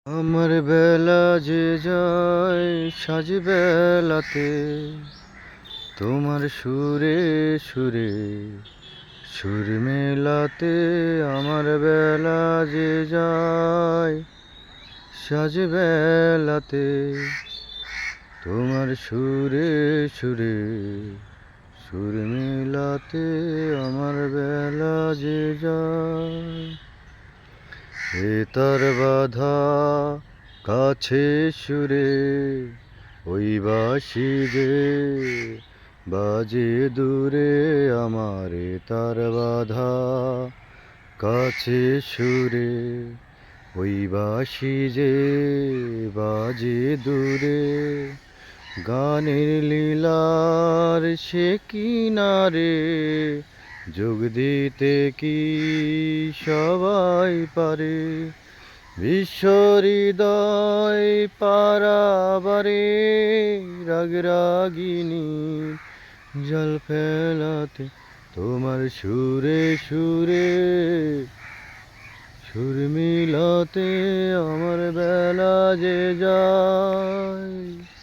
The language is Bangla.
আমার বেলা যে যায় সাজ বেলাতে, তোমার সুরে সুরে সুর মেলাতে। আমার বেলা যে যায় সাজ বেলাতে, তোমার সুরে সুরে সুর মেলাতে। আমার বেলা যে যায় এ তার বাধা কাছে সুরে, ওই বাঁশি যে বাজে দূরে। আমার তার বাধা কাছে সুরে, ওই বাঁশি যে বাজে দূরে। গানের লীলার সে কিনারে যোগ দিতে কি সবাই পারে? বিশ্ব হৃদয় পারাবারে রাগ রাগিনী জল ফেলাতে। তোমার সুরে সুরে সুর মিলাতে আমার বেলা যে যায়।